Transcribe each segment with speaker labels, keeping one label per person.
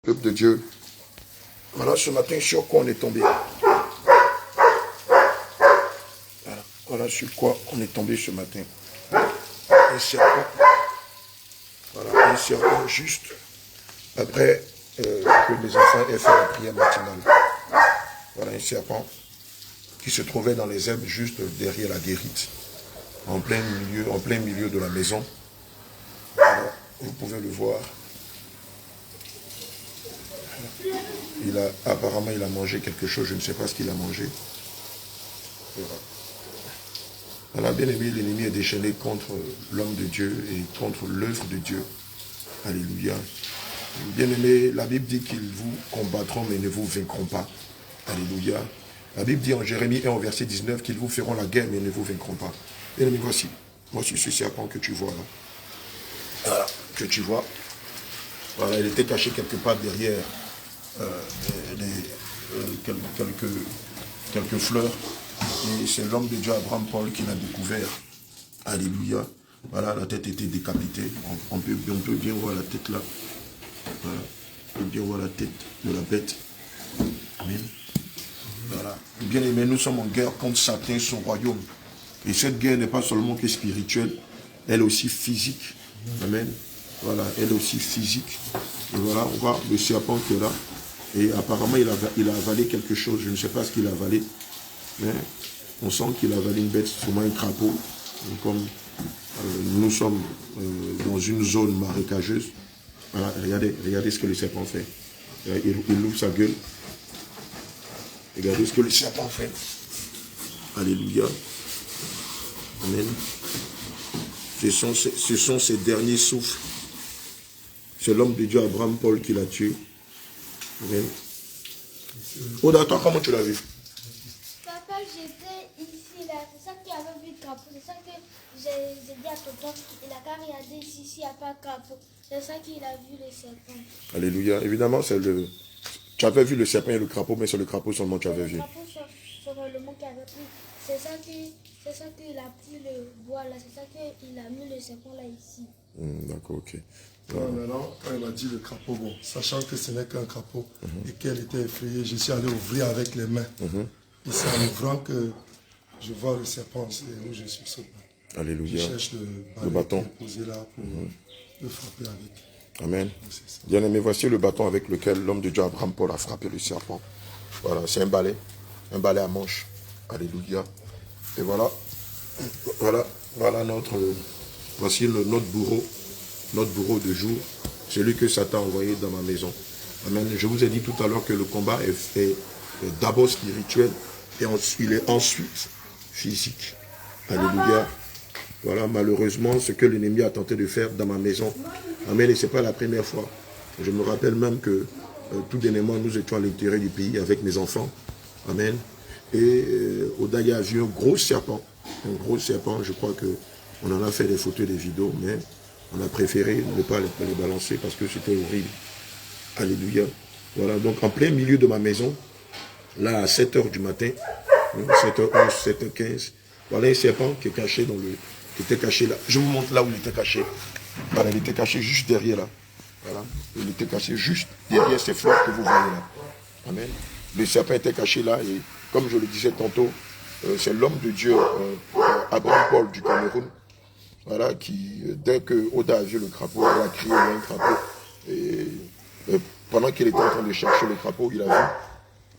Speaker 1: Peuple de Dieu. Voilà, ce matin, sur quoi on est tombé. Voilà sur quoi on est tombé ce matin. Un serpent. Voilà, un serpent juste après que les enfants aient fait la prière matinale. Voilà un serpent qui se trouvait dans les herbes juste derrière la guérite. En plein milieu de la maison. Voilà, vous pouvez le voir. Apparemment, il a mangé quelque chose, je ne sais pas ce qu'il a mangé. Voilà, bien aimé, l'ennemi est déchaîné contre l'homme de Dieu et contre l'œuvre de Dieu. Alléluia. Bien aimé, la Bible dit qu'ils vous combattront mais ne vous vaincront pas. Alléluia. La Bible dit en Jérémie 1 au verset 19 qu'ils vous feront la guerre mais ne vous vaincront pas. Bien aimé, voici ce serpent que tu vois là. Voilà, que tu vois. Voilà, il était caché quelque part derrière quelques fleurs. Et c'est l'homme de Dieu, Abraham Paul, qui l'a découvert. Alléluia. Voilà, la tête était décapitée. On peut bien voir la tête là. Voilà. On peut bien voir la tête de la bête. Amen. Voilà. Bien aimé, nous sommes en guerre contre Satan et son royaume. Et cette guerre n'est pas seulement que spirituelle, elle est aussi physique. Amen. Voilà, elle est aussi physique. Et voilà, on voit le serpent qui est là. Et apparemment, il a avalé quelque chose. Je ne sais pas ce qu'il a avalé. Mais on sent qu'il a avalé une bête, sûrement un crapaud. Et comme nous sommes dans une zone marécageuse, voilà, regardez ce que le serpent fait. Il ouvre sa gueule. Regardez ce que le serpent fait. Alléluia. Amen. Ce sont ces derniers souffles. C'est l'homme de Dieu, Abraham Paul, qui l'a tué. Amen. Oda, toi, comment tu l'as vu?
Speaker 2: Papa, j'étais ici, là. C'est ça qu'il avait vu le crapaud. C'est ça que j'ai dit à tonton. Il a qu'à regarder ici, s'il n'y a pas de crapaud. C'est ça qu'il a vu le serpent.
Speaker 1: Alléluia. Évidemment, c'est le... Tu avais vu le serpent et le crapaud, mais c'est le crapaud seulement que tu avais vu.
Speaker 2: Le crapaud sur le mot qu'il avait pris. C'est ça qu'il a pris le bois là. C'est ça qu'il a mis le serpent là ici.
Speaker 1: D'accord, ok.
Speaker 3: Maintenant, quand il m'a dit le crapaud, bon, sachant que ce n'est qu'un crapaud et qu'elle était effrayée, je suis allé ouvrir avec les mains. Et c'est en ouvrant que je vois le serpent, c'est où je suis sauté.
Speaker 1: Alléluia.
Speaker 3: Je cherche le
Speaker 1: bâton
Speaker 3: posé là pour le frapper avec.
Speaker 1: Amen. Bien aimé, voici le bâton avec lequel l'homme de Dieu Abraham Paul a frappé le serpent. Voilà, c'est un balai à manche. Alléluia. Et voilà, voici notre bourreau de jour, celui que Satan a envoyé dans ma maison. Amen. Je vous ai dit tout à l'heure que le combat est d'abord spirituel et il est ensuite physique. Alléluia. Voilà, malheureusement, ce que l'ennemi a tenté de faire dans ma maison. Amen. Et ce n'est pas la première fois. Je me rappelle même que tout dernièrement, nous étions à l'intérieur du pays avec mes enfants. Amen. Et au-delà, a vu un gros serpent. Je crois qu'on en a fait des photos et des vidéos, mais on a préféré ne pas les balancer parce que c'était horrible. Alléluia. Voilà, donc en plein milieu de ma maison, là à 7h du matin, 7h11, 7h15, voilà un serpent qui est caché qui était caché là. Je vous montre là où il était caché. Voilà, il était caché juste derrière là. Voilà, il était caché juste derrière ces fleurs que vous voyez là. Amen. Le serpent était caché là et comme je le disais tantôt, c'est l'homme de Dieu, Abraham Paul du Cameroun, voilà, qui, dès que Oda a vu le crapaud, il a crié, il y a un crapaud. Et pendant qu'il était en train de chercher le crapaud, il a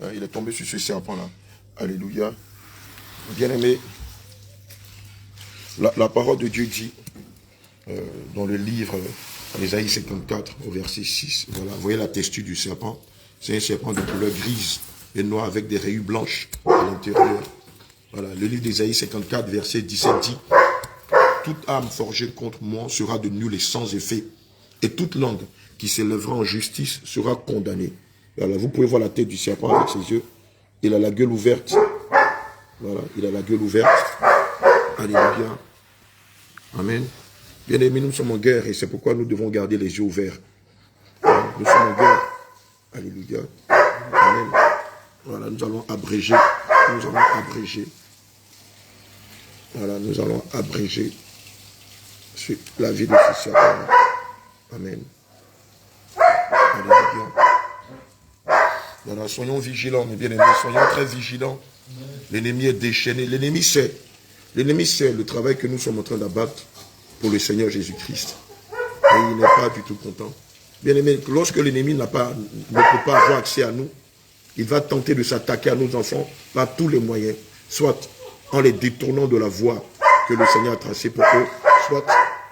Speaker 1: vu, il est tombé sur ce serpent-là. Alléluia. Bien-aimé, la parole de Dieu dit, dans le livre Ésaïe 54, au verset 6, voilà, vous voyez la texture du serpent, c'est un serpent de couleur grise et noir avec des rayures blanches à l'intérieur. Voilà, le livre d'Ésaïe 54, verset 17 dit, toute âme forgée contre moi sera de nul et sans effet, et toute langue qui s'élèvera en justice sera condamnée. Voilà, vous pouvez voir la tête du serpent avec ses yeux. Il a la gueule ouverte. Voilà, il a la gueule ouverte. Alléluia. Amen. Bien aimés, nous sommes en guerre et c'est pourquoi nous devons garder les yeux ouverts. Nous sommes en guerre. Alléluia. Amen. Voilà, nous allons abréger. Voilà, nous allons abréger la vie de ce serpent. Amen. Alléluia. Voilà, soyons vigilants, mes bien-aimés, soyons très vigilants. L'ennemi est déchaîné. L'ennemi sait le travail que nous sommes en train d'abattre pour le Seigneur Jésus-Christ. Et il n'est pas du tout content. Bien-aimés, lorsque l'ennemi ne peut pas avoir accès à nous, il va tenter de s'attaquer à nos enfants par tous les moyens, soit en les détournant de la voie que le Seigneur a tracée pour eux, soit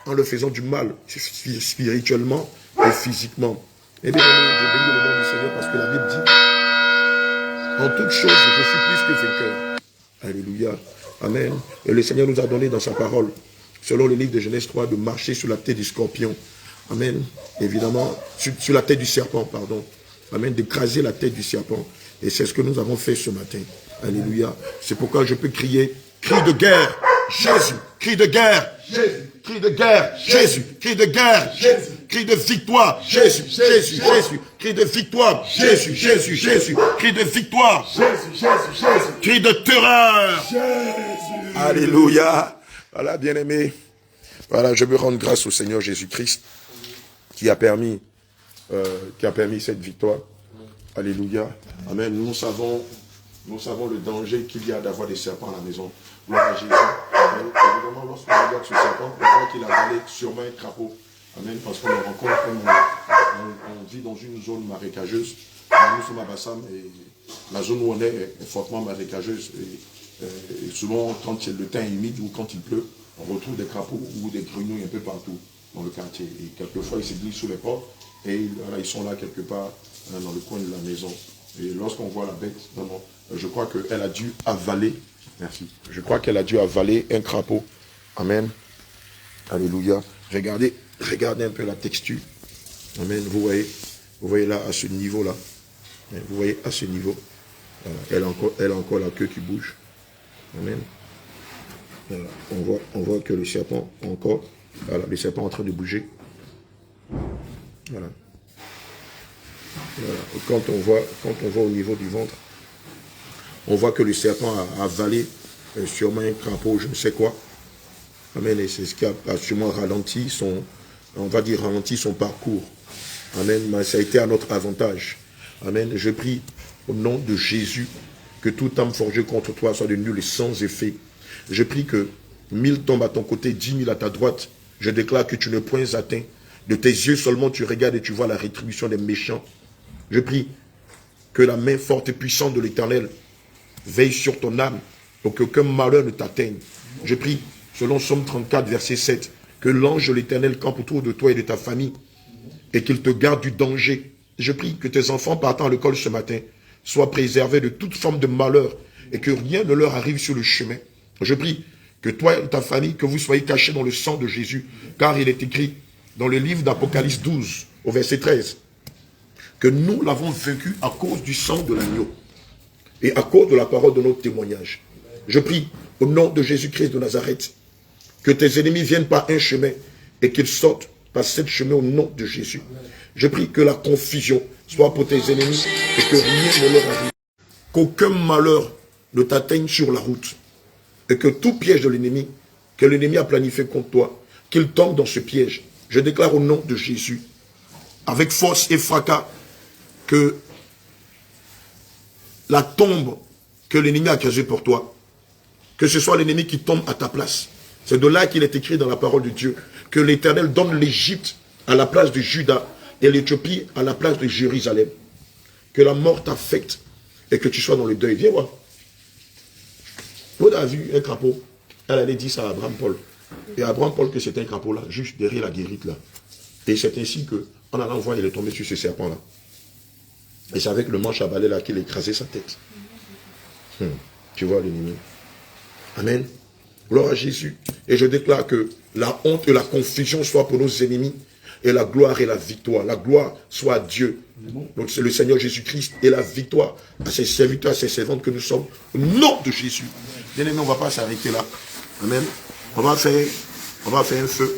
Speaker 1: en leur faisant du mal spirituellement et physiquement. Eh bien, je bénis le nom du Seigneur parce que la Bible dit en toutes choses, je suis plus que vainqueur. Alléluia. Amen. Et le Seigneur nous a donné dans sa parole, selon le livre de Genèse 3, de marcher sur la tête du scorpion. Amen. Évidemment, sur la tête du serpent, pardon. Amen. D'écraser la tête du serpent. Et c'est ce que nous avons fait ce matin. Alléluia. C'est pourquoi je peux crier, cri de guerre, Jésus. Cri de guerre, Jésus. Cri de guerre, Jésus. Cri de guerre, Jésus. Cri de victoire, Jésus, Jésus, Jésus. Cri de victoire, Jésus, Jésus, Jésus. Cri de victoire, Jésus, Jésus, Jésus. Cri de terreur, Jésus. Alléluia. Voilà, bien-aimés. Voilà, je veux rendre grâce au Seigneur Jésus-Christ qui a permis cette victoire. Alléluia. Amen. Nous savons le danger qu'il y a d'avoir des serpents à la maison. Gloire à Jésus. Évidemment, lorsqu'on regarde ce serpent, on voit qu'il a avalé sûrement un crapaud. Amen. Parce qu'on le rencontre comme on vit dans une zone marécageuse. Nous sommes à Bassam et la zone où on est fortement marécageuse. Et souvent, quand le temps est humide ou quand il pleut, on retrouve des crapauds ou des grenouilles un peu partout dans le quartier. Et quelquefois, ils se glissent sous les portes et voilà, ils sont là quelque part dans le coin de la maison. Et lorsqu'on voit la bête, je crois qu'elle a dû avaler, merci, je crois qu'elle a dû avaler un crapaud. Amen. Alléluia. Regardez un peu la texture. Amen. Vous voyez là, à ce niveau-là. Vous voyez, à ce niveau. Voilà. Elle a encore la queue qui bouge. Amen. Voilà. On voit que le serpent, encore, voilà, le serpent est en train de bouger. Voilà. Voilà. Et quand on voit au niveau du ventre, on voit que le serpent a avalé sûrement un crapaud, je ne sais quoi. Amen. Et c'est ce qui a sûrement ralenti son parcours. Amen. Mais ça a été à notre avantage. Amen. Je prie au nom de Jésus que toute âme forgée contre toi soit de nul et sans effet. Je prie que 1000 tombent à ton côté, 10 000 à ta droite. Je déclare que tu ne points atteint. De tes yeux seulement tu regardes et tu vois la rétribution des méchants. Je prie que la main forte et puissante de l'Éternel veille sur ton âme pour qu'aucun malheur ne t'atteigne. Je prie, selon Psaume 34, verset 7, que l'ange de l'Éternel campe autour de toi et de ta famille et qu'il te garde du danger. Je prie que tes enfants partant à l'école ce matin soient préservés de toute forme de malheur et que rien ne leur arrive sur le chemin. Je prie que toi et ta famille, que vous soyez cachés dans le sang de Jésus, car il est écrit dans le livre d'Apocalypse 12, au verset 13, que nous l'avons vaincu à cause du sang de l'agneau et à cause de la parole de notre témoignage. Je prie au nom de Jésus-Christ de Nazareth que tes ennemis viennent par un chemin et qu'ils sortent par sept chemins au nom de Jésus. Je prie que la confusion soit pour tes ennemis et que rien ne leur arrive. Qu'aucun malheur ne t'atteigne sur la route et que tout piège de l'ennemi, que l'ennemi a planifié contre toi, qu'il tombe dans ce piège. Je déclare au nom de Jésus, avec force et fracas, que la tombe que l'ennemi a créée pour toi, que ce soit l'ennemi qui tombe à ta place. C'est de là qu'il est écrit dans la parole de Dieu, que l'Éternel donne l'Égypte à la place de Juda et l'Éthiopie à la place de Jérusalem. Que la mort t'affecte et que tu sois dans le deuil. Viens voir. Vous avez vu un crapaud. Elle allait dire ça à Abraham Paul. Et Abraham Paul que c'était un crapaud là, juste derrière la guérite là. Et c'est ainsi que, en allant voir, il est tombé sur ce serpent là. Et c'est avec le manche à balai là qu'il a écrasé sa tête. Tu vois l'ennemi. Amen. Gloire à Jésus. Et je déclare que la honte et la confusion soient pour nos ennemis. Et la gloire et la victoire. La gloire soit à Dieu. Donc c'est le Seigneur Jésus-Christ et la victoire à ses serviteurs, à ses servantes que nous sommes. Au nom de Jésus. Bien aimé, on ne va pas s'arrêter là. Amen. On va faire un feu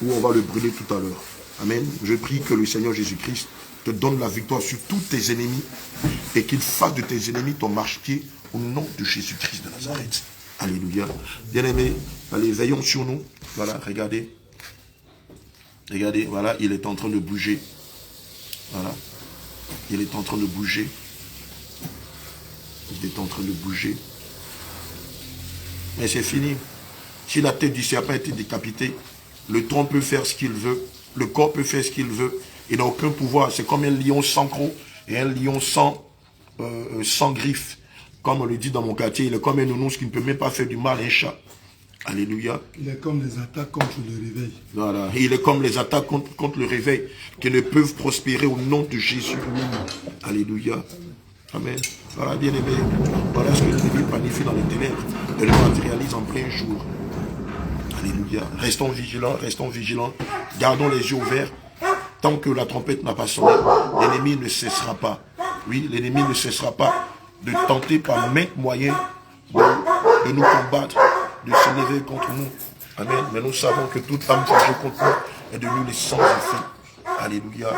Speaker 1: où on va le brûler tout à l'heure. Amen. Je prie que le Seigneur Jésus-Christ te donne la victoire sur tous tes ennemis et qu'il fasse de tes ennemis ton marchepied au nom de Jésus-Christ de Nazareth. Alléluia. Bien-aimés, allez, veillons sur nous. Voilà, regardez. Regardez, voilà, il est en train de bouger. Voilà. Il est en train de bouger. est en train de bouger. Mais c'est fini. Si la tête du serpent a été décapitée, le tronc peut faire ce qu'il veut, le corps peut faire ce qu'il veut, il n'a aucun pouvoir. C'est comme un lion sans croc et un lion sans griffes. Comme on le dit dans mon quartier, il est comme un nounours qui ne peut même pas faire du mal à un chat. Alléluia.
Speaker 3: Il est comme les attaques contre le réveil.
Speaker 1: Voilà. Et il est comme les attaques contre le réveil qui ne peuvent prospérer au nom de Jésus. Alléluia. Amen. Voilà, bien aimé. Voilà ce que l'ennemi planifie dans les ténèbres. Et le matérialise en plein jour. Alléluia. Restons vigilants, restons vigilants. Gardons les yeux ouverts. Tant que la trompette n'a pas sonné, l'ennemi ne cessera pas. Oui, l'ennemi ne cessera pas de tenter par maints moyens de nous combattre, de se lever contre nous. Amen. Mais nous savons que toute âme forgée contre nous est de nous les sans effet. Alléluia.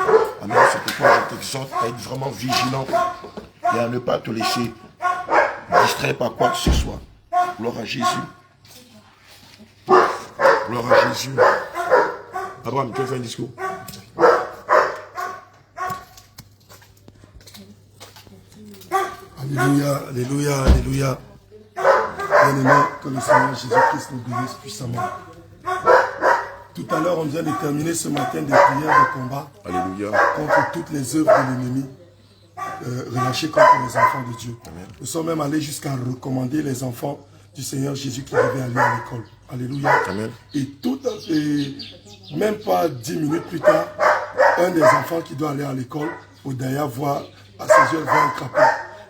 Speaker 1: Amen. C'est pourquoi je t'exhorte à être vraiment vigilant et à ne pas te laisser distraire par quoi que ce soit. Gloire à Jésus. Gloire à Jésus. Abraham, tu veux faire un discours?
Speaker 3: Alléluia, alléluia, alléluia. Bien-aimé, que le Seigneur Jésus-Christ nous bénisse puissamment. Tout à l'heure, on vient de terminer ce matin des prières de combat.
Speaker 1: Alléluia.
Speaker 3: Contre toutes les œuvres de l'ennemi relâchées contre les enfants de Dieu. Amen. Nous sommes même allés jusqu'à recommander les enfants du Seigneur Jésus qui devaient aller à l'école. Alléluia. Amen. Et même pas 10 minutes plus tard, un des enfants qui doit aller à l'école, Odaya, voit à ses yeux un crapaud.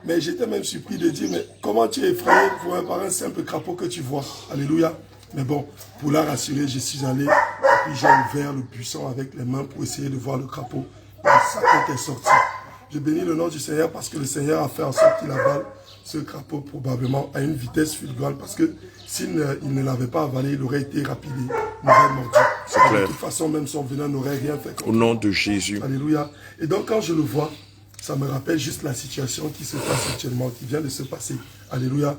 Speaker 3: Mais j'étais même surpris de dire, mais comment tu es effrayé par un simple crapaud que tu vois? Alléluia. Mais bon, pour la rassurer, je suis allé, et puis j'ai ouvert le buisson avec les mains pour essayer de voir le crapaud. Et sa tête est sortie. Je bénis le nom du Seigneur parce que le Seigneur a fait en sorte qu'il avale ce crapaud probablement à une vitesse fulgurante, parce que s'il ne l'avait pas avalé, il aurait été rapidé, il aurait mordu.
Speaker 1: C'est clair.
Speaker 3: De toute façon, même son venin n'aurait rien fait.
Speaker 1: Au nom de Jésus.
Speaker 3: Alléluia. Et donc quand je le vois, ça me rappelle juste la situation qui se passe actuellement, qui vient de se passer. Alléluia.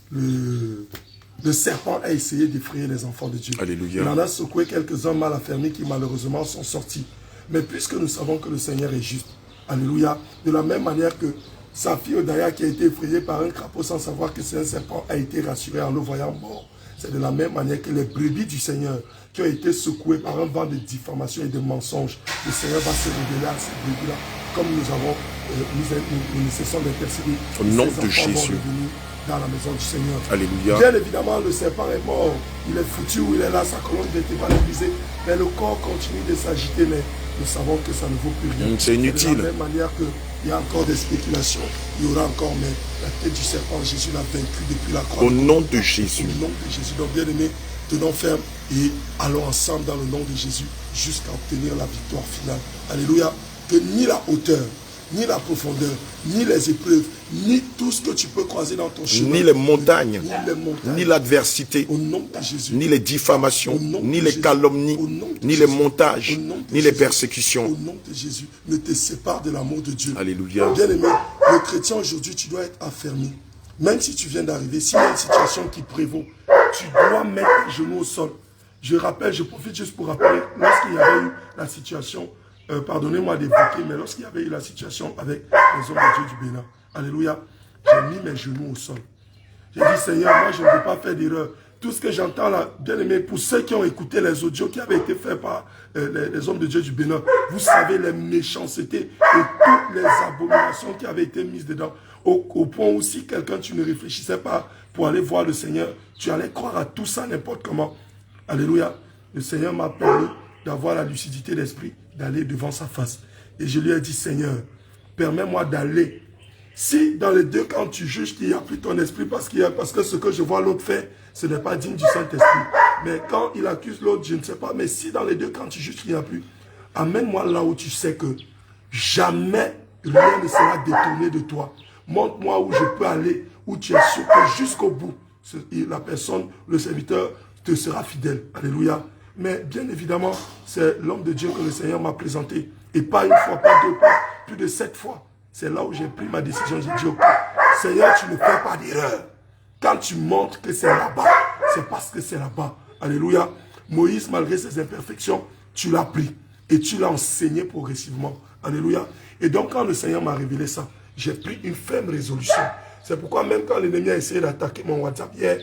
Speaker 3: Le serpent a essayé d'effrayer les enfants de Dieu.
Speaker 1: Alléluia.
Speaker 3: Il en a secoué quelques-uns mal affermis qui malheureusement sont sortis. Mais puisque nous savons que le Seigneur est juste, alléluia, de la même manière que sa fille Odaya qui a été effrayée par un crapaud sans savoir que c'est un serpent a été rassurée en le voyant mort. C'est de la même manière que les brebis du Seigneur qui ont été secouées par un vent de diffamation et de mensonges, le Seigneur va se révéler à ces brebis-là, comme nous avons, nous ne cessons d'intercéder.
Speaker 1: Au nom de Jésus.
Speaker 3: Dans la maison du Seigneur.
Speaker 1: Alléluia.
Speaker 3: Bien évidemment, le serpent est mort. Il est foutu où il est là, sa colonne n'était pas brisée. Mais le corps continue de s'agiter, mais nous savons que ça ne vaut plus rien.
Speaker 1: C'est inutile.
Speaker 3: De la même manière qu'il y a encore des spéculations, il y aura encore, mais la tête du serpent, Jésus l'a vaincu depuis la croix.
Speaker 1: Au nom de Jésus.
Speaker 3: Au nom de Jésus. Donc, bien aimé, tenons ferme et allons ensemble dans le nom de Jésus jusqu'à obtenir la victoire finale. Alléluia. Que ni la hauteur, ni la profondeur, ni les épreuves, ni tout ce que tu peux croiser dans ton chemin,
Speaker 1: ni les montagnes, ni l'adversité,
Speaker 3: au nom de Jésus,
Speaker 1: ni les diffamations, ni les calomnies, ni les montages, ni les persécutions.
Speaker 3: Au nom de Jésus, ne te sépare de l'amour de Dieu.
Speaker 1: Alléluia.
Speaker 3: Bien aimé, le chrétien aujourd'hui, tu dois être affermi. Même si tu viens d'arriver, s'il y a une situation qui prévaut, tu dois mettre tes genoux au sol. Je rappelle, je profite juste pour rappeler, lorsqu'il y avait eu la situation, pardonnez-moi d'évoquer, mais lorsqu'il y avait eu la situation avec les hommes de Dieu du Bénin, alléluia, j'ai mis mes genoux au sol. J'ai dit, Seigneur, moi je ne veux pas faire d'erreur. Tout ce que j'entends là, bien aimé, pour ceux qui ont écouté les audios qui avaient été faits par les hommes de Dieu du Bénin, vous savez les méchancetés et toutes les abominations qui avaient été mises dedans. Au point où si quelqu'un, tu ne réfléchissais pas pour aller voir le Seigneur, tu allais croire à tout ça n'importe comment. Alléluia. Le Seigneur m'a permis d'avoir la lucidité d'esprit, d'aller devant sa face. Et je lui ai dit, Seigneur, permets-moi d'aller. Si dans les deux camps tu juges qu'il n'y a plus ton esprit parce que ce que je vois l'autre faire, ce n'est pas digne du Saint-Esprit. Mais quand il accuse l'autre, je ne sais pas. Mais si dans les deux camps tu juges qu'il n'y a plus, amène-moi là où tu sais que jamais rien ne sera détourné de toi. Montre-moi où je peux aller, où tu es sûr que jusqu'au bout, la personne, le serviteur, te sera fidèle. Alléluia. Mais bien évidemment, c'est l'homme de Dieu que le Seigneur m'a présenté. Et pas une fois, pas deux, pas plus de 7 fois. C'est là où j'ai pris ma décision. J'ai dit, ok, Seigneur, tu ne fais pas d'erreur. Quand tu montres que c'est là-bas, c'est parce que c'est là-bas. Alléluia. Moïse, malgré ses imperfections, tu l'as pris. Et tu l'as enseigné progressivement. Alléluia. Et donc, quand le Seigneur m'a révélé ça, j'ai pris une ferme résolution. C'est pourquoi même quand l'ennemi a essayé d'attaquer mon WhatsApp hier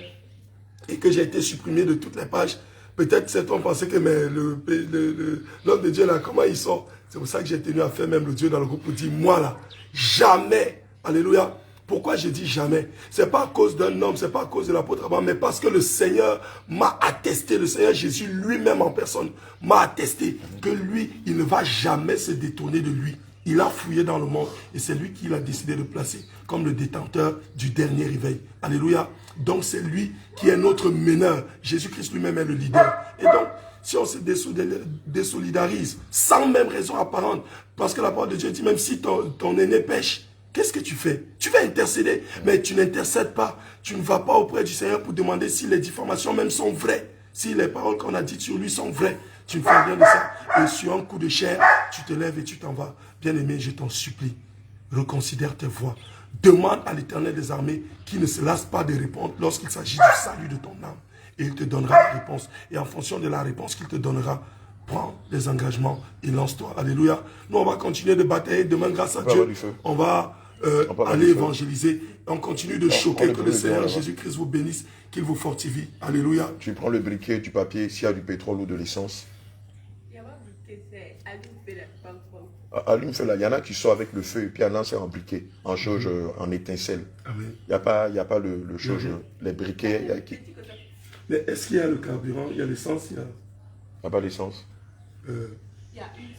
Speaker 3: et que j'ai été supprimé de toutes les pages, peut-être certains pensaient que l'homme de Dieu là, comment il sort? C'est pour ça que j'ai tenu à faire même le Dieu dans le groupe pour dire, moi là, jamais, alléluia. Pourquoi je dis jamais? C'est pas à cause d'un homme, c'est pas à cause de l'apôtre Abraham, mais parce que le Seigneur m'a attesté, le Seigneur Jésus lui-même en personne m'a attesté que lui, il ne va jamais se détourner de lui. Il a fouillé dans le monde et c'est lui qui l'a décidé de placer comme le détenteur du dernier réveil. Alléluia. Donc c'est lui qui est notre meneur. Jésus-Christ lui-même est le leader. Et donc, si on se désolidarise sans même raison apparente, parce que la parole de Dieu dit, même si ton aîné pêche, qu'est-ce que tu fais? Tu vas intercéder, mais tu n'intercèdes pas. Tu ne vas pas auprès du Seigneur pour demander si les diffamations même sont vraies, si les paroles qu'on a dites sur lui sont vraies. Tu ne fais rien de ça. Et sur un coup de chair, tu te lèves et tu t'en vas. Bien-aimé, je t'en supplie, reconsidère tes voies. Demande à l'Éternel des armées qui ne se lasse pas de répondre lorsqu'il s'agit du salut de ton âme. Et il te donnera la réponse. Et en fonction de la réponse qu'il te donnera, prends les engagements et lance-toi. Alléluia. Nous, on va continuer de batailler. Demain, grâce à Dieu, on va aller évangéliser. On continue de choquer. Que le Seigneur Jésus-Christ vous bénisse, qu'il vous fortifie. Alléluia.
Speaker 1: Tu prends le briquet, du papier, s'il y a du pétrole ou de l'essence. Allume-feu là, il y en a qui sortent avec le feu et puis on c'est en briquet, en chose, en étincelle. Il n'y a pas le chose, les briquets.
Speaker 3: Mais est-ce qu'il y a le carburant, il y a l'essence, il n'y
Speaker 1: a pas l'essence.
Speaker 4: Il y a une